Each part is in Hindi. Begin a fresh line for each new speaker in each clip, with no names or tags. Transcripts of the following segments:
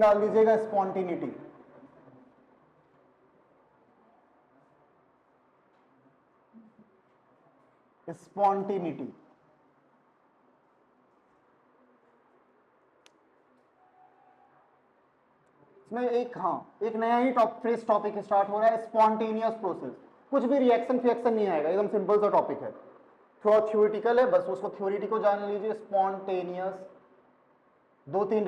स्पेलिंग डाल दीजिएगा स्पॉन्टेनिटी। स्पॉन्टेनिटी इसमें एक नया ही फ्रेश टॉपिक स्टार्ट हो रहा है, स्पॉन्टेनियस प्रोसेस। कुछ भी रिएक्शन फिएक्शन नहीं आएगा, एकदम सिंपल सा टॉपिक है, थोड़ा थ्योरेटिकल है, बस उसको थ्योरेटिक को जान लीजिए। स्पॉन्टेनियस दो तीन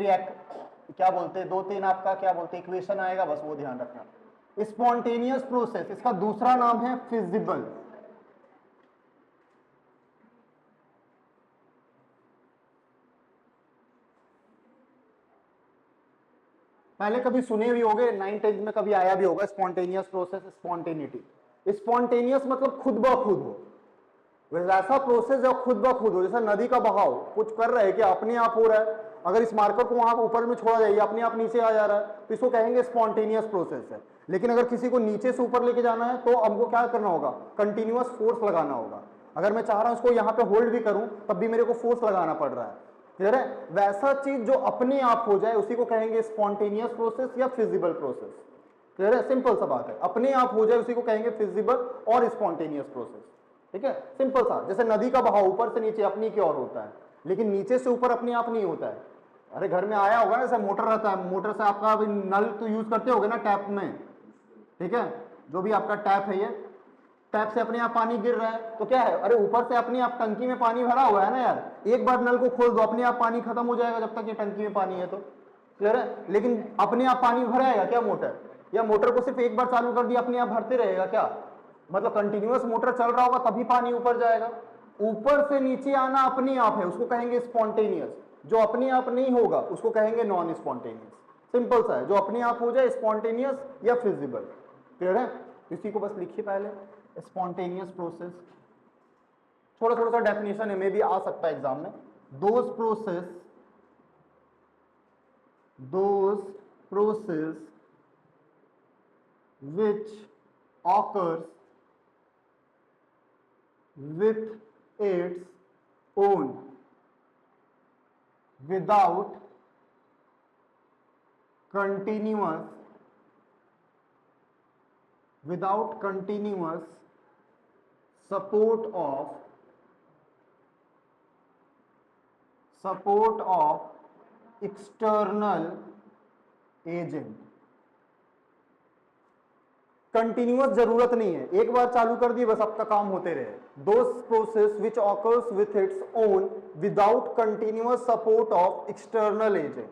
आपका क्या बोलते हैं इक्वेशन आएगा, बस वो ध्यान रखना। स्पॉन्टेनियस प्रोसेस, इसका दूसरा नाम है फिजिबल। पहले कभी सुने भी होंगे, 9th-10th में कभी आया भी होगा स्पॉन्टेनियस प्रोसेस, स्पॉन्टेनिटी। स्पॉन्टेनियस मतलब खुद ब खुद हो, वैसा प्रोसेस जो खुद ब खुद हो, जैसा नदी का बहाव कुछ कर रहा है कि अपने आप हो रहा है। अगर इस मार्कर को वहां ऊपर में छोड़ा जाए, अपने आप नीचे आ जा रहा है, तो इसको कहेंगे स्पॉन्टेनियस प्रोसेस है। लेकिन अगर किसी को नीचे से ऊपर लेके जाना है तो हमको क्या करना होगा, कंटिन्यूअस फोर्स लगाना होगा। अगर मैं चाह रहा हूं इसको यहां पे होल्ड भी करूं तब भी मेरे को फोर्स लगाना पड़ रहा है, क्लियर है। वैसा चीज जो अपने आप हो जाए उसी को कहेंगे स्पॉन्टेनियस प्रोसेस या फिजिबल प्रोसेस, क्लियर है। सिंपल सा बात है, अपने आप हो जाए उसी को कहेंगे फिजिबल और स्पॉन्टेनियस प्रोसेस, ठीक है। सिंपल सा, जैसे नदी का बहाव ऊपर से नीचे अपनी की ओर होता है, लेकिन नीचे से ऊपर अपने आप नहीं होता है। अरे घर में आया होगा ना, जैसे मोटर रहता है, मोटर से आपका अभी नल तो यूज करते होगे ना टैप में, ठीक है। जो भी आपका टैप है, ये टैप से अपने आप पानी गिर रहा है तो क्या है, अरे ऊपर से अपने आप टंकी में पानी भरा हुआ है ना यार, एक बार नल को खोल दो अपने आप पानी खत्म हो जाएगा जब तक ये टंकी में पानी है तो, क्लियर है। लेकिन अपने आप पानी भराएगा क्या मोटर, या मोटर को सिर्फ एक बार चालू कर दिया अपने आप भरते रहेगा क्या, मतलब कंटिन्यूअस मोटर चल रहा होगा तभी पानी ऊपर जाएगा। ऊपर से नीचे आना अपने आप है, उसको कहेंगे स्पॉन्टेनियस। जो अपने आप नहीं होगा उसको कहेंगे नॉन स्पॉन्टेनियस। सिंपल सा है, जो अपने आप हो जाए स्पॉन्टेनियस या फिजिबल, क्लियर है। इसी को बस लिखिए पहले, स्पॉन्टेनियस प्रोसेस। थोड़ा थोड़ा सा डेफिनेशन है, मे भी आ सकता है एग्जाम में। Those process which occurs with its own without continuous support of external agent। Continuous जरूरत नहीं है, एक बार चालू कर दिए बस आपका काम होते रहे। Those process which occurs with its own without continuous support of external agent.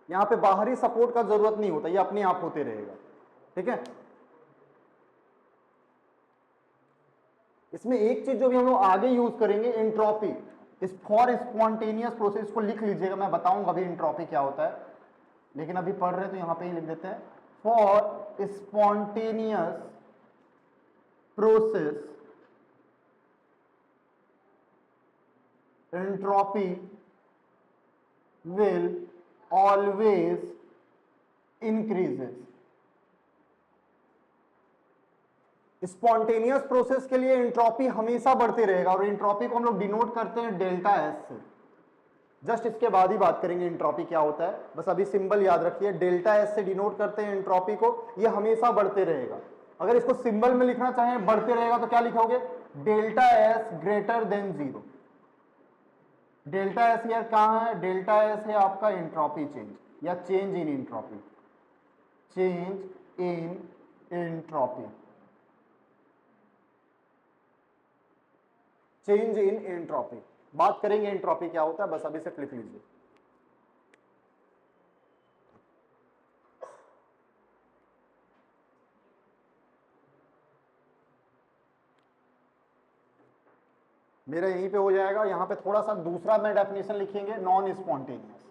यहां पे बाहरी सपोर्ट का जरूरत नहीं होता, ये अपने आप होते रहेगा, ठीक है। इसमें एक चीज जो भी हम लोग आगे यूज करेंगे, एंट्रोपी। इस फॉर स्पॉन्टेनियस प्रोसेस को लिख लीजिएगा, मैं बताऊंगा अभी एंट्रोपी क्या होता है, लेकिन अभी पढ़ रहे हैं तो यहां पे ही लिख देते हैं। For spontaneous process entropy will always increases. Spontaneous process के लिए एंट्रोपी हमेशा बढ़ते रहेगा, और एंट्रोपी को हम लोग डिनोट करते हैं डेल्टा एस से। जस्ट इसके बाद ही बात करेंगे एंट्रोपी क्या होता है, बस अभी सिंबल याद रखिए, डेल्टा एस से डिनोट करते हैं एंट्रोपी को। ये हमेशा बढ़ते रहेगा। अगर इसको सिंबल में लिखना चाहें बढ़ते रहेगा तो क्या लिखोगे, delta S greater than zero. Delta S यार कहां है, डेल्टा एस है आपका एंट्रोपी चेंज या change in entropy, change in entropy, change in entropy. बात करेंगे एंट्रोपी क्या होता है, बस अभी से लिख लीजिए। मेरा यहीं पे हो जाएगा, यहां पे थोड़ा सा दूसरा मैं डेफिनेशन लिखेंगे, non spontaneous,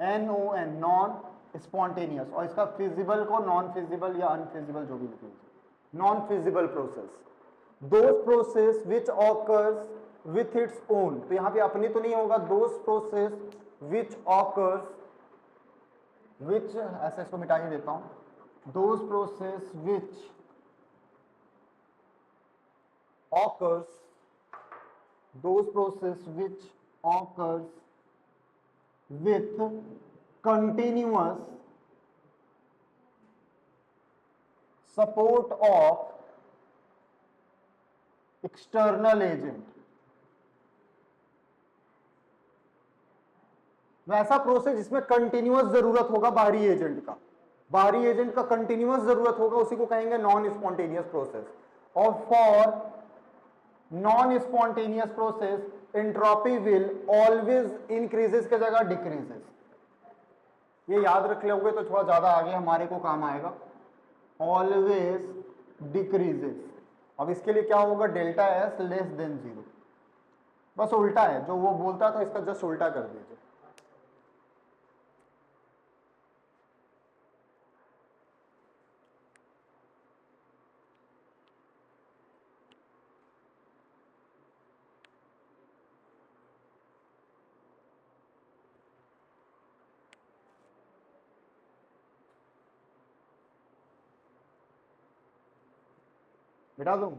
NON, non spontaneous, और इसका फिजिबल को नॉन फिजिबल या अनफिजिबल जो भी लिख लीजिए। Non feasible process, those process which occurs with its own, तो यहां पे अपनी तो नहीं होगा, दोज प्रोसेस विच ऑकर्स, विच ऐसे इसको मिटा ही देता हूं, those process which occurs, those process which occurs with continuous support of external agent, वैसा प्रोसेस जिसमें कंटिन्यूअस जरूरत होगा बाहरी एजेंट का, बाहरी एजेंट का कंटिन्यूअस जरूरत होगा, उसी को कहेंगे नॉन स्पॉन्टेनियस प्रोसेस। और for non spontaneous process entropy will always increases के जगह डिक्रीजेस। ये याद रख लोगे तो थोड़ा ज्यादा आगे हमारे को काम आएगा। Always decreases. अब इसके लिए क्या होगा, डेल्टा एस लेस देन 0। बस उल्टा है, जो वो बोलता था इसका जस्ट उल्टा कर दीजिए। मिटा दूं?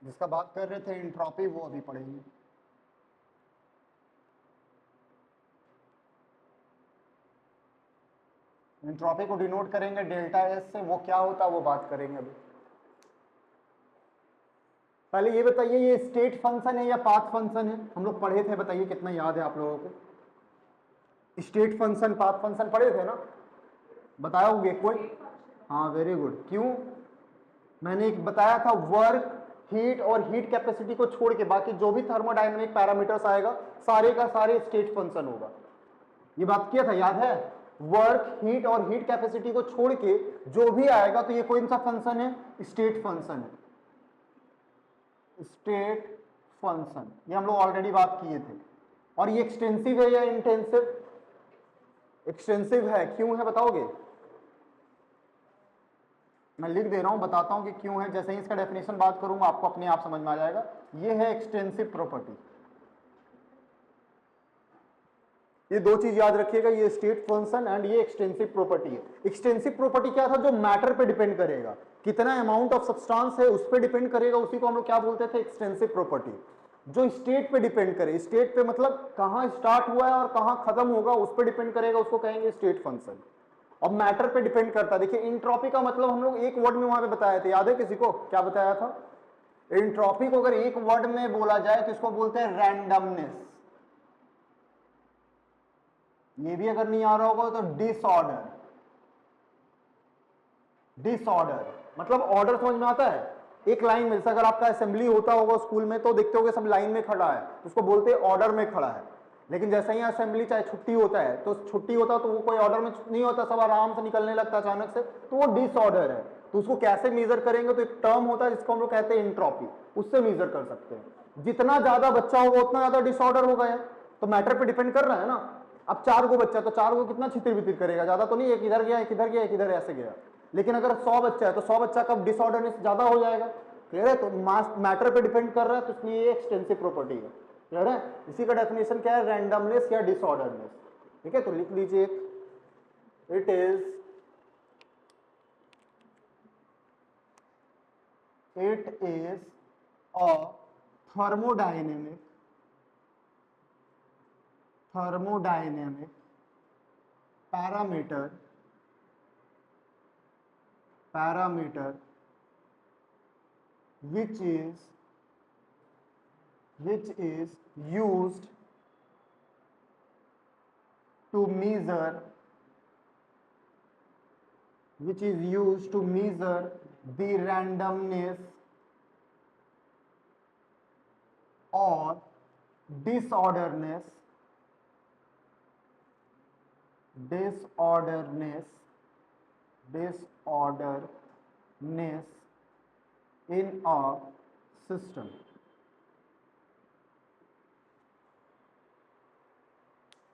जिसका बात कर रहे थे एंट्रोपी, वो अभी पढ़ेंगे। एंट्रोपी को डिनोट करेंगे डेल्टा एस से, वो क्या होता है वो बात करेंगे अभी। पहले ये बताइए, ये स्टेट फंक्शन है या पाथ फंक्शन है? हम लोग पढ़े थे, बताइए कितना याद है आप लोगों को? स्टेट फंक्शन पाथ फंक्शन पढ़े थे ना, बताया होगे कोई? हाँ वेरी गुड। क्यों? मैंने एक बताया था, वर्क, हीट और हीट कैपेसिटी को छोड़ के बाकी जो भी थर्मोडायनेमिक पैरामीटर्स आएगा सारे का सारे स्टेट फंक्शन होगा। ये बात किया था, याद है? वर्क, हीट और हीट कैपेसिटी को छोड़ के जो भी आएगा तो ये कौन सा फंक्शन है? स्टेट फंक्शन है। स्टेट फंक्शन, ये हम लोग ऑलरेडी बात किए थे। और ये एक्सटेंसिव है या इंटेंसिव? एक्सटेंसिव है। क्यों है बताओगे? मैं लिख दे रहा हूं, बताता हूं कि क्यों है। जैसे ही इसका डेफिनेशन बात करूंगा आपको अपने आप समझ में आ जाएगा। ये है एक्सटेंसिव प्रॉपर्टी। ये दो चीज याद रखिएगा, ये स्टेट फंक्शन एंड ये एक्सटेंसिव प्रॉपर्टी है। एक्सटेंसिव प्रॉपर्टी क्या था? जो मैटर पे डिपेंड करेगा, कितना अमाउंट ऑफ सब्सटेंस है उस पर डिपेंड करेगा, उसी को हम लोग क्या बोलते थे? Extensive property. जो स्टेट पे डिपेंड करे, स्टेट पे मतलब कहां स्टार्ट हुआ है और कहां खत्म होगा उस पर डिपेंड करेगा, उसको कहेंगे स्टेट फंक्शन। और मैटर पे डिपेंड करता है। देखिए एंट्रोपी का मतलब हम लोग एक वर्ड में वहां पे बताए थे, याद है किसी को? क्या बताया था? एंट्रोपी को अगर एक वर्ड में बोला जाए तो इसको बोलते हैं रैंडमनेस। ये भी अगर नहीं आ रहा होगा तो डिसऑर्डर। डिसऑर्डर मतलब ऑर्डर समझ में आता है? एक लाइन में, जैसे अगर आपका असेंबली होता होगा स्कूल में तो देखते होगे सब लाइन में खड़ा है, उसको बोलते हैं ऑर्डर में खड़ा है। लेकिन जैसे ही असेंबली चाहे छुट्टी होता है तो छुट्टी होता तो वो कोई ऑर्डर में नहीं होता, सब आराम से निकलने लगता अचानक से, तो वो डिसऑर्डर है। तो उसको कैसे मेजर करेंगे? तो एक टर्म होता है जिसको हम लोग कहते हैं एंट्रोपी, उससे मेजर कर सकते हैं। जितना ज्यादा बच्चा होगा उतना ज्यादा डिसऑर्डर होगा। तो मैटर पे डिपेंड कर रहा है ना। अब 4 गो बच्चा, तो 4 गो कितना छितिर बितिर करेगा? ज्यादा तो नहीं, एक इधर गया एक इधर गया एक इधर ऐसे गया। लेकिन अगर 100 बच्चा है तो 100 बच्चा का डिसऑर्डरनेस ज्यादा हो जाएगा। क्लियर है? तो मास मैटर पे डिपेंड कर रहा है, तो इसलिए ये एक्सटेंसिव प्रॉपर्टी है। क्लियर है? इसी का डेफिनेशन क्या है? रैंडमनेस या डिसऑर्डरनेस। ठीक है, तो लिख लीजिए, it is a thermodynamic parameter which is used to measure the randomness or disorderness in a system।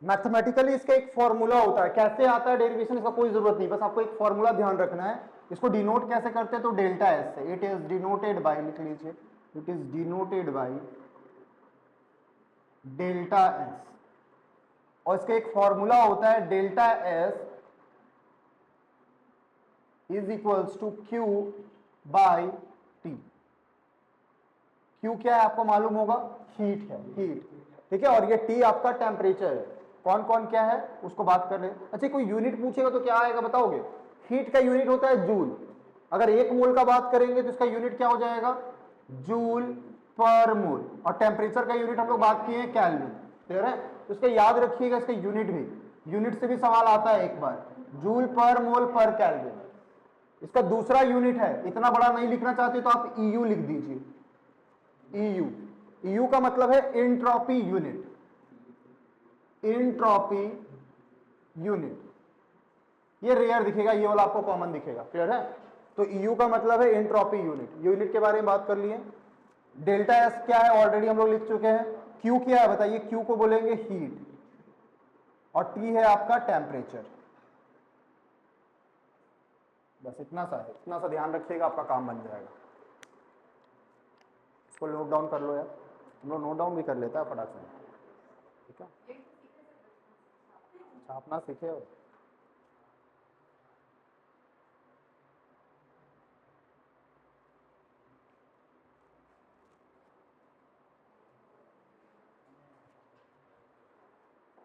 Mathematically इसका एक फॉर्मूला होता है, कैसे आता है डेरिवेशन इसका कोई जरूरत नहीं, बस आपको एक फॉर्मूला ध्यान रखना है। इसको डिनोट कैसे करते हैं? तो डेल्टा एस से। इट इज डिनोटेड बाय, लिख लीजिए, it is denoted by delta S. और इसका एक फॉर्मूला होता है, delta S is equals to Q by T. Q क्या है आपको मालूम होगा, हीट है, हीट, ठीक है। और ये T आपका टेम्परेचर है। कौन कौन क्या है उसको बात कर रहे हैं। अच्छा, कोई यूनिट पूछेगा तो क्या आएगा बताओगे? हीट का यूनिट होता है जूल। अगर 1 मोल का बात करेंगे तो इसका यूनिट क्या हो जाएगा, जूल पर मोल। और टेम्परेचर का यूनिट हम लोग बात किए हैं केल्विन, क्लियर है। तो इसका याद रखिएगा, इसका यूनिट भी, यूनिट से भी सवाल आता है एक बार, जूल पर मोल पर केल्विन। इसका दूसरा यूनिट है, इतना बड़ा नहीं लिखना चाहते तो आप ईयू लिख दीजिए, ईयू। ईयू का मतलब है एंट्रोपी यूनिट, एंट्रोपी यूनिट। ये रेयर दिखेगा, ये वाला आपको कॉमन दिखेगा, क्लियर है। तो ईयू का मतलब है एंट्रोपी यूनिट। यूनिट के बारे में बात कर लिए। डेल्टा एस क्या है ऑलरेडी हम लोग लिख चुके हैं। क्यू क्या है बताइए, क्यू को बोलेंगे हीट, और टी है आपका टेम्परेचर। बस इतना सा है, इतना सा ध्यान रखिएगा, आपका काम बन जाएगा। इसको नोट डाउन कर लो यार, हम लोग नोट डाउन भी कर लेता है फटाक से, ठीक है। छापना सीखे हो?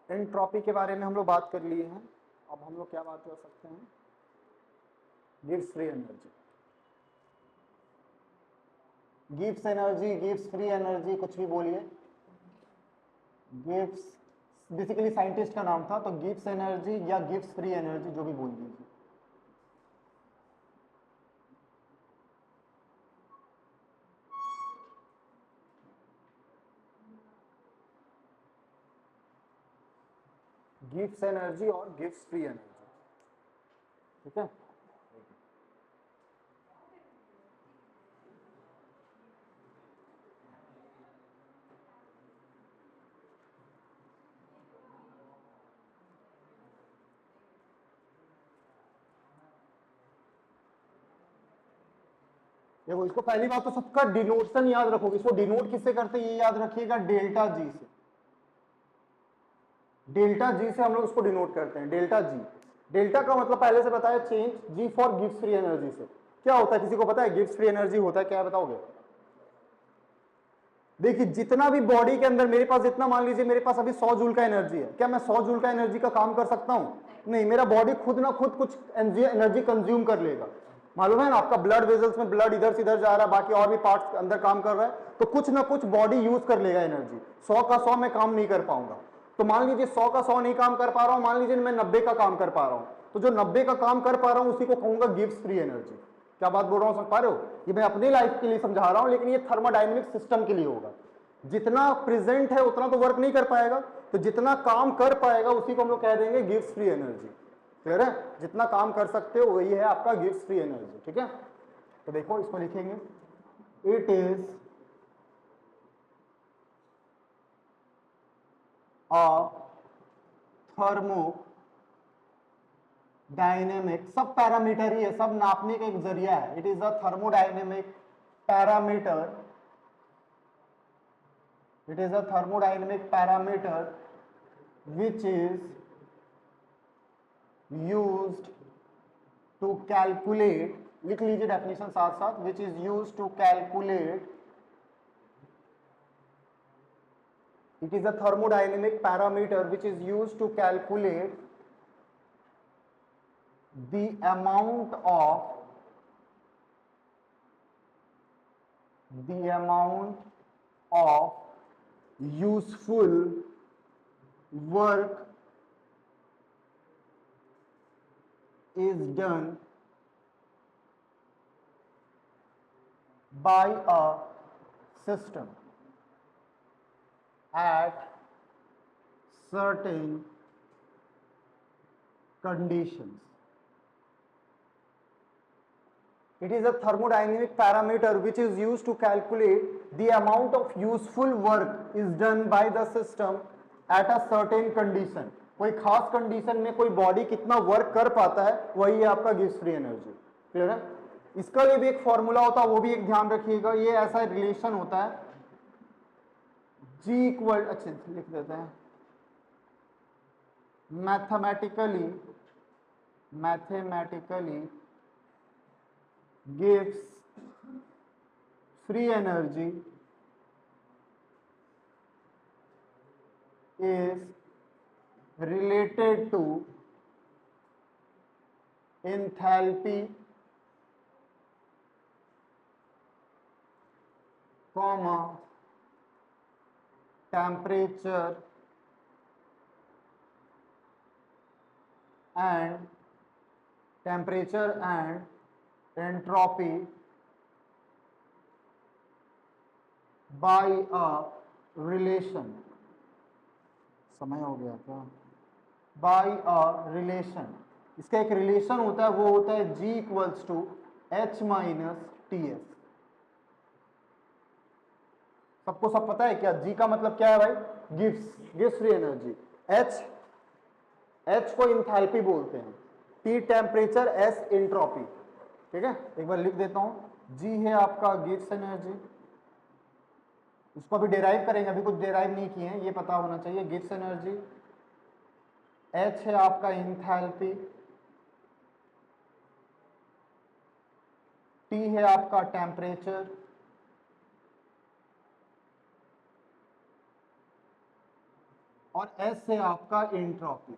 एंट्रोपी के बारे में हम लोग बात कर लिए हैं। अब हम लोग क्या बात कर सकते हैं, gives free energy. Gives energy, gives free energy, कुछ भी बोलिए। गिव्स बेसिकली साइंटिस्ट का नाम था, तो गिव्स एनर्जी या गिव्स फ्री एनर्जी, जो भी बोल दीजिए। गिव्स एनर्जी और गिव्स फ्री एनर्जी, ठीक है। देखो, इसको पहली बात तो सबका डिनोटेशन याद रखोगे। इसको डिनोट किससे करते हैं ये याद रखिएगा, डेल्टा जी से। डेल्टा जी से हम लोग उसको डिनोट करते हैं, डेल्टा जी। डेल्टा का मतलब पहले से बताया, चेंज, जी फॉर गिव्स फ्री एनर्जी से। क्या होता है किसी को पता है गिव्स फ्री एनर्जी होता है क्या है, बताओगे? देखिए, जितना भी बॉडी के अंदर मेरे पास, जितना मान लीजिए मेरे पास अभी 100 जूल का एनर्जी है, क्या मैं 100 जूल का एनर्जी का काम कर सकता हूं? नहीं, मेरा बॉडी खुद ना खुद कुछ एनर्जी कंज्यूम कर लेगा। मालूम है ना, आपका ब्लड वेजल्स में ब्लड इधर से इधर जा रहा है, बाकी और भी पार्ट्स अंदर काम कर रहा है, तो कुछ ना कुछ बॉडी यूज कर लेगा एनर्जी। 100 का 100 मैं काम नहीं कर पाऊंगा। तो मान लीजिए 100 का 100 नहीं काम कर पा रहा हूं, मान लीजिए मैं 90 का काम कर पा रहा हूं, तो जो 90 का काम कर पा रहा हूं उसी को कहूंगा गिव्स फ्री एनर्जी। क्या बात बोल रहा हूं, समझ पा रहे हो? ये मैं अपनी लाइफ के लिए समझा रहा हूं, लेकिन ये थर्मोडायनेमिक सिस्टम के लिए होगा। जितना प्रेजेंट है उतना तो वर्क नहीं कर पाएगा, तो जितना काम कर पाएगा उसी को हम लोग कह देंगे गिव्स फ्री एनर्जी, क्लियर है। जितना काम कर सकते हो वही है आपका गिव्स फ्री एनर्जी, ठीक है। तो देखो, इसको लिखेंगे, इट इज अ थर्मोडायनेमिक, सब पैरामीटर ही है, सब नापने का एक जरिया है। It is a thermodynamic parameter, it is a thermodynamic parameter which is used to calculate, लिख लीजिए डेफिनेशन साथ साथ, which is used to calculate, it is a thermodynamic parameter which is used to calculate the amount of useful work is done by a system at certain conditions. It is a thermodynamic parameter which is used to calculate the amount of useful work is done by the system at a certain condition. कोई खास कंडीशन में कोई बॉडी कितना वर्क कर पाता है, वही है आपका गिव्स फ्री एनर्जी, क्लियर है। इसका लिए भी एक फॉर्मूला होता है, वो भी एक ध्यान रखिएगा। ये ऐसा रिलेशन होता है, G इक्वल, अच्छे लिख देते हैं, mathematically gives free energy is related to enthalpy, comma, temperature and entropy by a relation. समय हो गया क्या? बाय अ रिलेशन, इसका एक रिलेशन होता है, वो होता है G equals to H minus TS। सबको सब पता है क्या? G का मतलब क्या है भाई? Gives free energy. H को इंथैल्पी बोलते हैं, T टेम्परेचर, S एंट्रोपी। ठीक है, एक बार लिख देता हूं, G है आपका गिव्स एनर्जी, इसको अभी डेराइव करेंगे, अभी कुछ डेराइव नहीं किए हैं, ये पता होना चाहिए। गिव्स एनर्जी, H है आपका इंथैल्पी, T है आपका टेम्परेचर, और S है आपका एंट्रोपी।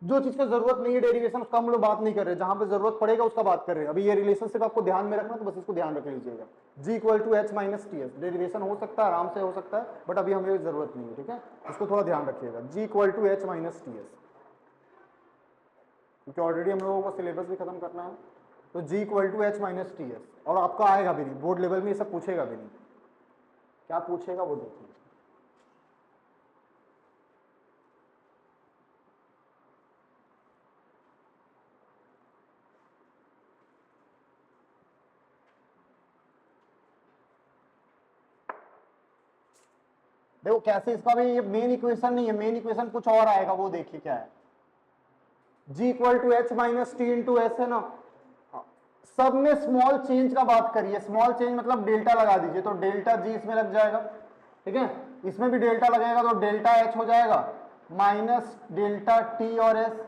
जो चीज का जरूरत नहीं है डेरिवेशन, उसका हम लोग बात नहीं कर रहे, जहां पे जरूरत पड़ेगा उसका बात कर रहे हैं। अभी ये रिलेशनशिप आपको ध्यान में रखना, तो बस इसको ध्यान रख लीजिएगा। G equal to H minus TS, derivation हो सकता है, आराम से हो सकता है, बट अभी हमें जरूरत नहीं है। ठीक है, उसको थोड़ा ध्यान रखिएगा। G equal to H minus TS, क्योंकि ऑलरेडी हम लोगों को सिलेबस भी खत्म करना है। तो G equal to H minus TS, और आपका आएगा भी नहीं, बोर्ड लेवल में ये सब पूछेगा भी नहीं। क्या पूछेगा वो देखिए। देखो कैसे, इसका भी ये मेन इक्वेशन नहीं है, मेन इक्वेशन कुछ और आएगा, वो देखिए क्या है। G equal to H minus T into S है ना, सब में स्मॉल चेंज का बात करिए। स्मॉल चेंज मतलब डेल्टा लगा दीजिए, तो डेल्टा G इसमें लग जाएगा। ठीक है, इसमें भी डेल्टा लगेगा, तो डेल्टा H हो जाएगा माइनस डेल्टा T और S।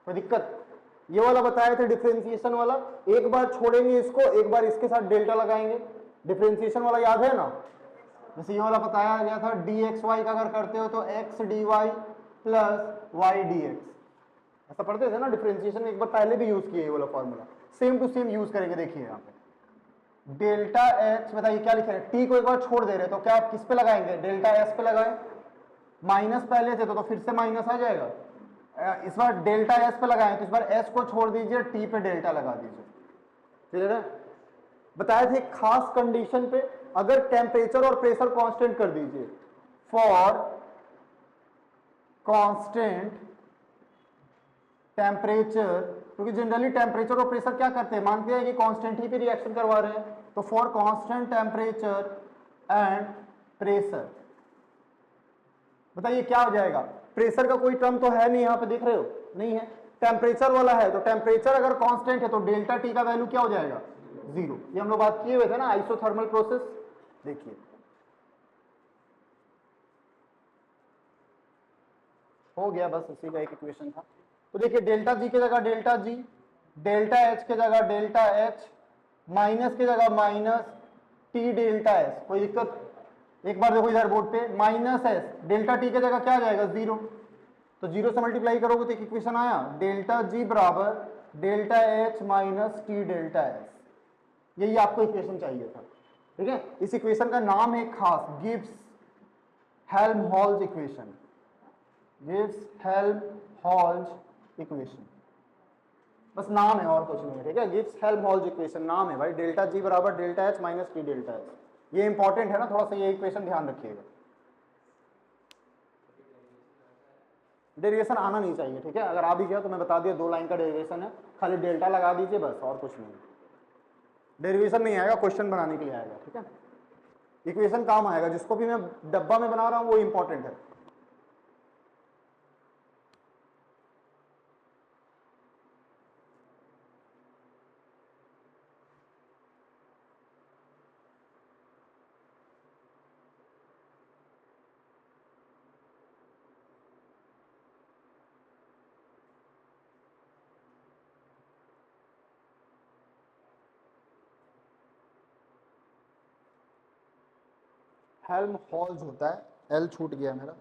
कोई दिक्कत? ये वाला बताए थे डिफरेंशिएशन वाला, एक बार छोड़ेंगे इसको, एक बार इसके साथ डेल्टा लगाएंगे। डिफरेंशिएशन वाला याद है ना? जैसे ये वाला बताया गया था, dxy का अगर करते हो तो x dy plus y dx, ऐसा पढ़ते थे ना डिफरेंशिएशन में, एक बार पहले भी यूज किए ये वाला formula, same to same use करेंगे। देखिए यहाँ पे डेल्टा h, बताइए क्या लिखे हैं? t को एक बार छोड़ दे रहे, तो क्या आप किस पे लगाएंगे? डेल्टा s पे लगाएं। माइनस पहले थे तो फिर से माइनस आ जाएगा। इस बार डेल्टा s पे लगाएं, तो इस बार s को छोड़ दीजिए, t पे डेल्टा लगा दीजिए। क्लियर है? बताए थे खास कंडीशन पे, अगर टेम्परेचर और प्रेशर कांस्टेंट कर दीजिए, फॉर कांस्टेंट टेम्परेचर, क्योंकि जनरली टेम्परेचर और प्रेशर क्या करते हैं, मानते हैं कि कांस्टेंट ही पे रिएक्शन करवा रहे हैं, तो for constant temperature and pressure, बताइए क्या हो जाएगा? प्रेशर का कोई टर्म तो है नहीं, यहां पे देख रहे हो, नहीं है। टेम्परेचर वाला है, तो टेम्परेचर अगर कांस्टेंट है तो डेल्टा टी का वैल्यू क्या हो जाएगा? 0। ये हम लोग बात किए हुए थे ना आइसोथर्मल प्रोसेस। देखिए हो गया, बस इसी का एक इक्वेशन था। तो देखिए डेल्टा जी की जगह डेल्टा जी, डेल्टा एच की जगह डेल्टा एच, माइनस की जगह माइनस टी डेल्टा एस। कोई दिक्कत? एक बार देखो इधर बोर्ड पे, माइनस एस, डेल्टा टी की जगह क्या आ जाएगा? 0। तो 0 से मल्टीप्लाई करोगे तो एक इक्वेशन आया, डेल्टा जी बराबर delta H minus T delta S. यही आपको इक्वेशन चाहिए था। ठीक है, इस इक्वेशन का नाम है खास Gibbs Helmholtz equation. Gibbs Helmholtz equation, बस नाम है और कुछ नहीं है। ठीक है, गिब्स हेल्महोल्ट्ज इक्वेशन नाम है भाई, डेल्टा जी बराबर delta H minus T delta H. ये इंपॉर्टेंट है ना, थोड़ा सा ये इक्वेशन ध्यान रखिएगा। डेरिवेशन आना नहीं चाहिए। ठीक है, अगर आ भी गया तो मैं बता दिया 2 लाइन का डेरिवेशन है, खाली डेल्टा लगा दीजिए बस, और कुछ नहीं। डेरिवेशन नहीं आएगा, क्वेश्चन बनाने के लिए आएगा। ठीक है, इक्वेशन काम आएगा, जिसको भी मैं डब्बा में बना रहा हूं वो इंपॉर्टेंट है। हेल्महोल्ट्ज होता है एल छूट गया मेरा,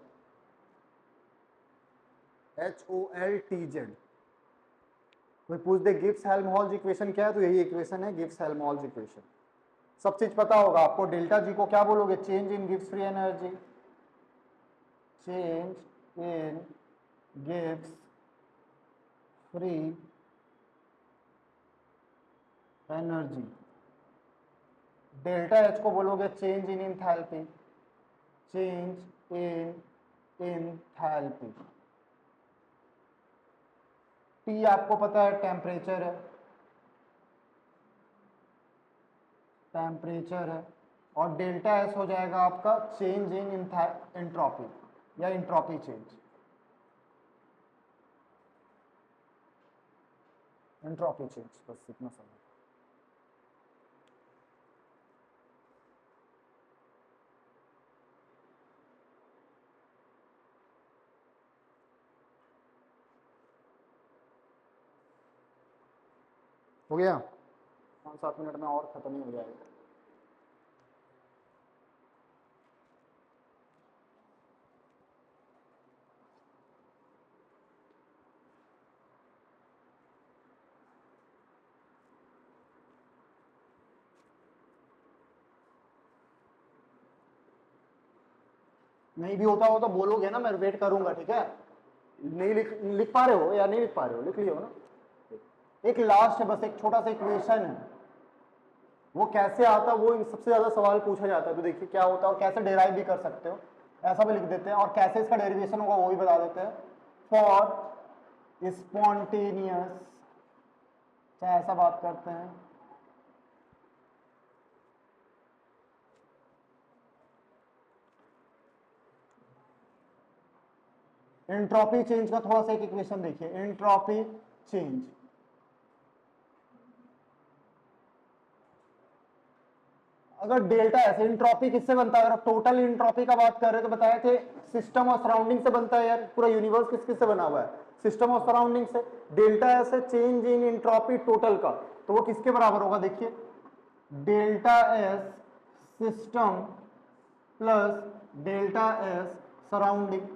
HOLTZ। कोई पूछ दे गिब्स हेल्महोल्ट्ज इक्वेशन क्या है, तो यही इक्वेशन है गिब्स हेल्महोल्ट्ज इक्वेशन। सब चीज पता होगा आपको। डेल्टा जी को क्या बोलोगे, change in Gibbs free energy, change in Gibbs free energy. Delta H को बोलोगे change in enthalpy, change in enthalpy. T आपको पता है टेम्परेचर है, टेम्परेचर है, और डेल्टा एस हो जाएगा आपका चेंज इन एंट्रोपी या एंट्रोपी चेंज, एंट्रोपी चेंज। बस इतना समझ। हो गया, 5-7 मिनट में और खत्म ही हो जाएगा। नहीं भी होता हो तो बोलोगे ना, मैं वेट करूंगा, ठीक है। नहीं लिख पा रहे हो या नहीं लिख पा रहे हो, लिख लियो ना। एक लास्ट है बस, एक छोटा सा इक्वेशन है, वो कैसे आता है, वो सबसे ज्यादा सवाल पूछा जाता है। तो देखिए क्या होता है और कैसे डेराइव भी कर सकते हो, ऐसा भी लिख देते हैं, और कैसे इसका डेरिवेशन होगा वो भी बता देते हैं। फॉर स्पॉन्टेनियस, चाहे ऐसा बात करते हैं, एंट्रोपी चेंज का थोड़ा सा एक इक्वेशन देखिए, एंट्रोपी चेंज। अगर डेल्टा ऐसे एंट्रोपी किससे बनता है, अगर टोटल एंट्रोपी का बात कर रहे हैं तो बताए थे सिस्टम और सराउंडिंग से बनता है यार। पूरा यूनिवर्स किस किस से बना हुआ है, सिस्टम और सराउंडिंग से। डेल्टा ऐसे चेंज इन एंट्रोपी टोटल का, तो वो किसके बराबर होगा, देखिए delta S system plus delta S surrounding.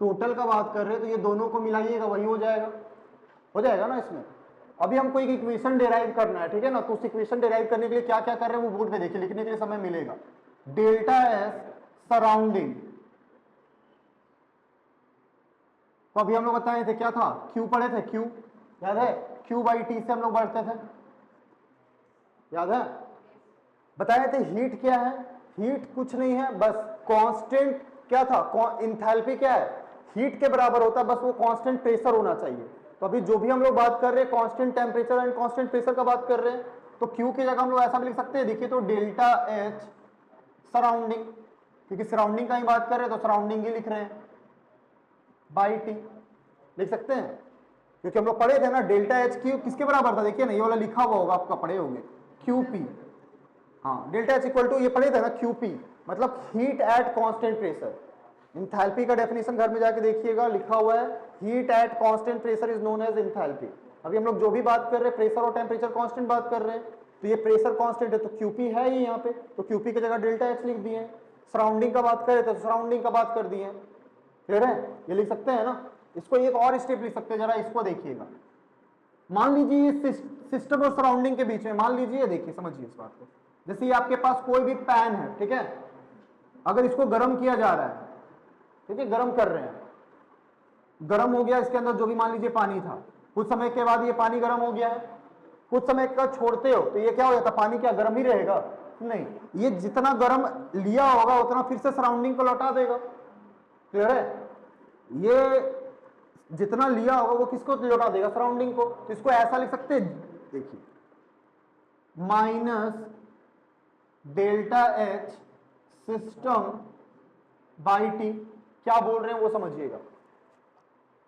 Total का बात कर रहे हैं तो ये दोनों को मिलाइएगा, वही हो जाएगा ना इसमें। अभी हमको एक इक्वेशन डेराइव करना है, ठीक है ना। तो उस इक्वेशन डेराइव करने के लिए क्या क्या कर रहे हैं वो बोर्ड पे देखिए, लिखने के लिए समय मिलेगा। डेल्टा एस सराउंडिंग, तो अभी हम लोग बताए थे क्या था, क्यू पढ़े थे, क्यू याद है, क्यू बाई टी से हम लोग बढ़ते थे, याद है। बताए थे हीट क्या है, हीट कुछ नहीं है, बस कांस्टेंट क्या था, इंथैल्पी क्या है, हीट के बराबर होता है, बस वो कांस्टेंट प्रेशर होना चाहिए। तो अभी जो भी हम लोग बात कर रहे हैं constant temperature and constant pressure का बात कर रहे हैं, तो क्यू की जगह हम लोग ऐसा भी लिख सकते हैं, देखिए तो डेल्टा एच सराउंडिंग, क्योंकि सराउंडिंग का ही बात कर रहे हैं तो सराउंडिंग ही लिख रहे हैं, बाई टी लिख सकते हैं, क्योंकि हम लोग पढ़े थे ना डेल्टा एच क्यू किसके बराबर था, देखिए ना ये वाला लिखा हुआ होगा आपका, पढ़े होंगे क्यू पी। हाँ, डेल्टा एच इक्वल टू ये पढ़े थे ना क्यू पी, मतलब heat at constant pressure. Enthalpy का डेफिनेशन घर में जाके देखिएगा, लिखा हुआ है heat at constant pressure is known as enthalpy. अभी हम लोग जो भी बात कर रहे हैं प्रेशर और टेम्परेचर कांस्टेंट बात कर रहे हैं, तो ये प्रेशर कांस्टेंट है तो क्यूपी है ही यहाँ पे, तो क्यूपी की जगह डेल्टा एच लिख दिए। सराउंडिंग का बात करें तो सराउंडिंग का बात कर दिए, क्लियर है, ये लिख सकते हैं ना। इसको एक और स्टेप लिख सकते हैं, जरा इसको देखिएगा। मान लीजिए सिस्टम और सराउंडिंग के बीच में, मान लीजिए, देखिए समझिए इस बात को, जैसे ये आपके पास कोई भी पैन है, ठीक है, अगर इसको गर्म किया जा रहा है, ठीक है, गर्म कर रहे हैं, गर्म हो गया, इसके अंदर जो भी मान लीजिए पानी था, कुछ समय के बाद ये पानी गर्म हो गया है, कुछ समय का छोड़ते हो तो ये क्या हो जाता, पानी क्या गर्म ही रहेगा, नहीं, ये जितना गर्म लिया होगा उतना फिर से सराउंडिंग को लौटा देगा, क्लियर है। ये जितना लिया होगा वो किसको लौटा देगा, सराउंडिंग को। तो इसको ऐसा लिख सकते हैं, देखिए minus delta H system by T, क्या बोल रहे हैं वो समझिएगा।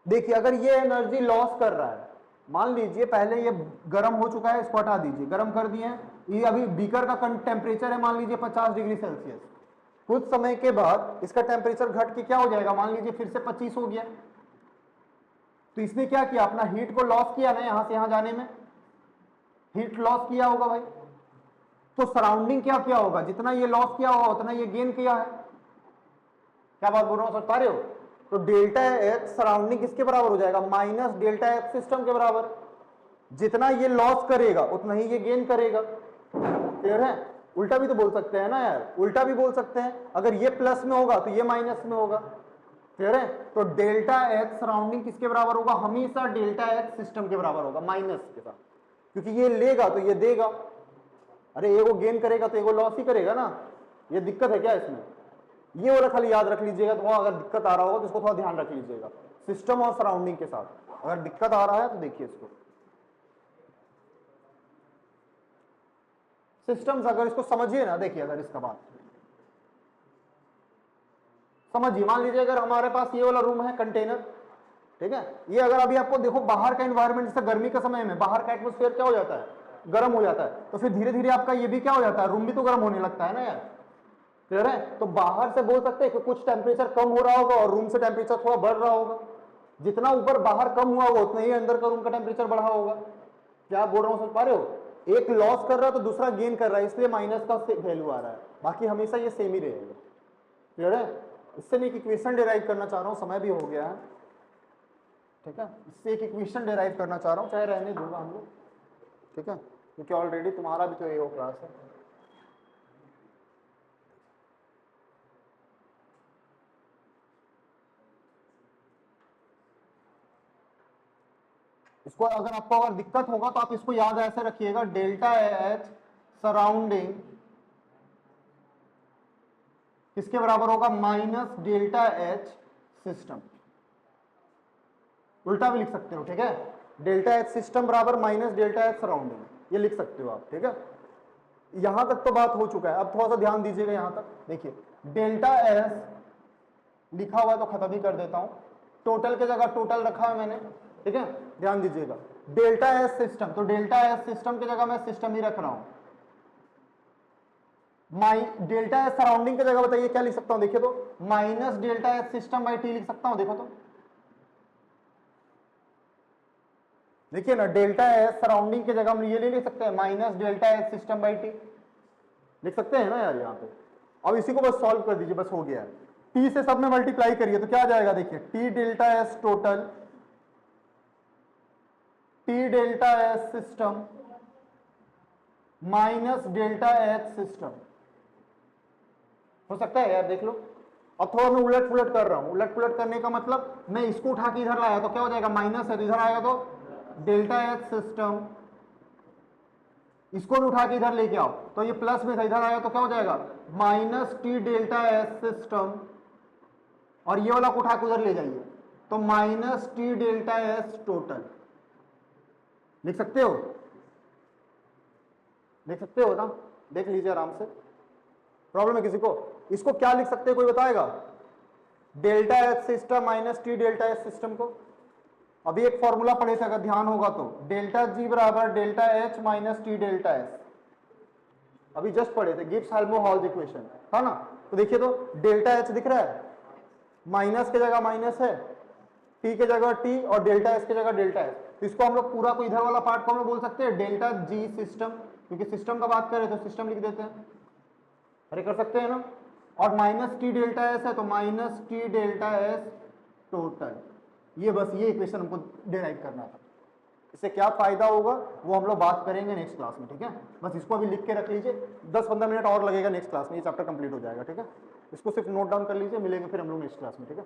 देखिए अगर ये एनर्जी लॉस कर रहा है, मान लीजिए पहले ये गर्म हो चुका है, इसको हटा दीजिए, गर्म कर दिए, ये अभी बीकर का टेम्परेचर है मान लीजिए 50 डिग्री सेल्सियस, कुछ समय के बाद इसका टेम्परेचर घट के क्या हो जाएगा, मान लीजिए फिर से 25 हो गया, तो इसने क्या किया, अपना हीट को लॉस किया ना, यहां से यहां जाने में हीट लॉस किया होगा भाई। तो सराउंडिंग क्या किया होगा, जितना ये लॉस किया होगा उतना ये गेन किया है, क्या बात बोल रहा हूँ, समझ पा रहे हो? तो डेल्टा एच सराउंडिंग किसके बराबर हो जाएगा, माइनस डेल्टा एच सिस्टम के बराबर। जितना ये लॉस करेगा उतना ही ये गेन करेगा। क्लियर है? उल्टा भी तो बोल सकते हैं ना यार, उल्टा भी बोल सकते हैं, अगर ये प्लस में होगा तो ये माइनस में होगा। क्लियर है? तो डेल्टा एच सराउंडिंग किसके बराबर होगा, हमेशा डेल्टा एच सिस्टम के बराबर होगा, माइनस के साथ, क्योंकि ये लेगा तो ये देगा। अरे एगो गेन करेगा तो एगो लॉस ही करेगा ना, ये दिक्कत है क्या इसमें? ये वाला खाली याद रख लीजिएगा, थोड़ा अगर दिक्कत आ रहा होगा तो इसको थोड़ा ध्यान रख लीजिएगा, सिस्टम और सराउंडिंग के साथ अगर दिक्कत आ रहा है तो देखिए इसको। सिस्टम्स अगर इसको समझिए ना, देखिए अगर इसका बात समझिए, मान लीजिए अगर हमारे पास ये वाला रूम है कंटेनर, ठीक है, ये अगर अभी आपको देखो बाहर का एनवायरनमेंट, जैसे गर्मी के समय में बाहर का एटमोस्फेयर क्या हो जाता है, गर्म हो जाता है, तो फिर धीरे धीरे आपका ये भी क्या हो जाता है, रूम भी तो गर्म होने लगता है ना यार। क्लियर है? तो बाहर से बोल सकते हैं कि कुछ टेम्परेचर कम हो रहा होगा और रूम से टेम्परेचर थोड़ा बढ़ रहा होगा। जितना ऊपर बाहर कम हुआ होगा उतना ही अंदर का रूम का टेम्परेचर बढ़ा होगा। क्या आप बोल रहा हूँ, समझ पा रहे हो? एक लॉस कर रहा है तो दूसरा गेन कर रहा है, इसलिए माइनस का वैल्यू आ रहा है, बाकी हमेशा ये सेम ही रहेगा। क्लियर है? इससे मैं एक इक्वेशन डिराइव करना चाह रहा हूँ, समय भी हो गया है, ठीक है, इससे एक इक्वेशन डिराइव करना चाह रहा हूँ, चाहे रहने दूंगा हम लोग, ठीक है, क्योंकि ऑलरेडी तुम्हारा भी तो ये क्लास है। इसको अगर आपको अगर दिक्कत होगा तो आप इसको याद ऐसे रखिएगा, डेल्टा एच सराउंडिंग किसके बराबर होगा, माइनस डेल्टा एच सिस्टम। उल्टा भी लिख सकते हो, ठीक है, डेल्टा एच सिस्टम बराबर माइनस डेल्टा एच सराउंडिंग, ये लिख सकते हो आप, ठीक है। यहां तक तो बात हो चुका है, अब थोड़ा सा ध्यान दीजिएगा यहां तक। देखिए डेल्टा एस लिखा हुआ है तो खत्म ही कर देता हूं, टोटल की जगह टोटल रखा है मैंने, ठीक है, ध्यान दीजिएगा। डेल्टा एस सिस्टम, तो डेल्टा एस सिस्टम की जगह मैं सिस्टम ही रख रहा हूं। डेल्टा एस सराउंडिंग की जगह बताइए क्या लिख सकता हूं, देखिए तो minus delta S system by T लिख सकता हूं, देखो तो देखिए ना, डेल्टा एस सराउंडिंग की जगह हम ये ले सकते हैं, minus delta S system by T लिख सकते हैं ना यार यहाँ पे। अब इसी को बस सॉल्व कर दीजिए, बस हो गया। टी से सब में मल्टीप्लाई करिए तो क्या आ जाएगा, देखिए T delta S total, T delta S system minus delta H system. हो सकता है यार, देख लो। अब थोड़ा मैं उलट पुलट कर रहा हूं, उलट पुलट करने का मतलब मैं इसको उठा के इधर लाया तो क्या हो जाएगा, माइनस है तो इधर आएगा तो डेल्टा एच सिस्टम, इसको भी उठा के इधर लेके आओ तो ये प्लस में था, इधर आया तो क्या हो जाएगा, minus T delta S system, और ये वाला को उठा के उधर ले जाइए तो minus T delta S total. लिख सकते हो, लिख सकते हो ना, देख लीजिए आराम से। प्रॉब्लम है किसी को? इसको क्या लिख सकते हैं, कोई बताएगा? Delta H system minus T delta H system को अभी एक फॉर्मूला पढ़े थे अगर ध्यान होगा तो, डेल्टा जी बराबर delta H minus T delta S, अभी जस्ट पढ़े थे, गिब्स हेल्महोल्ट्ज इक्वेशन था ना। तो देखिए तो डेल्टा एच दिख रहा है, माइनस की जगह माइनस है, टी की जगह टी और डेल्टा एस की जगह डेल्टा एस। तो इसको हम लोग पूरा को इधर वाला पार्ट को हम लोग बोल सकते हैं डेल्टा जी सिस्टम, क्योंकि सिस्टम का बात करें तो सिस्टम लिख देते हैं, अरे कर सकते हैं ना। और माइनस टी डेल्टा एस है तो minus T delta S total. ये बस ये इक्वेशन हमको डिराइव करना था। इससे क्या फायदा होगा वो हम लोग बात करेंगे नेक्स्ट क्लास में, ठीक है। बस इसको अभी लिख के रख लीजिए, 10-15 मिनट और लगेगा, नेक्स्ट क्लास में ये चैप्टर कंप्लीट हो जाएगा, ठीक है। इसको सिर्फ नोट डाउन कर लीजिए, मिलेंगे फिर हम लोग नेक्स्ट क्लास में, ठीक है।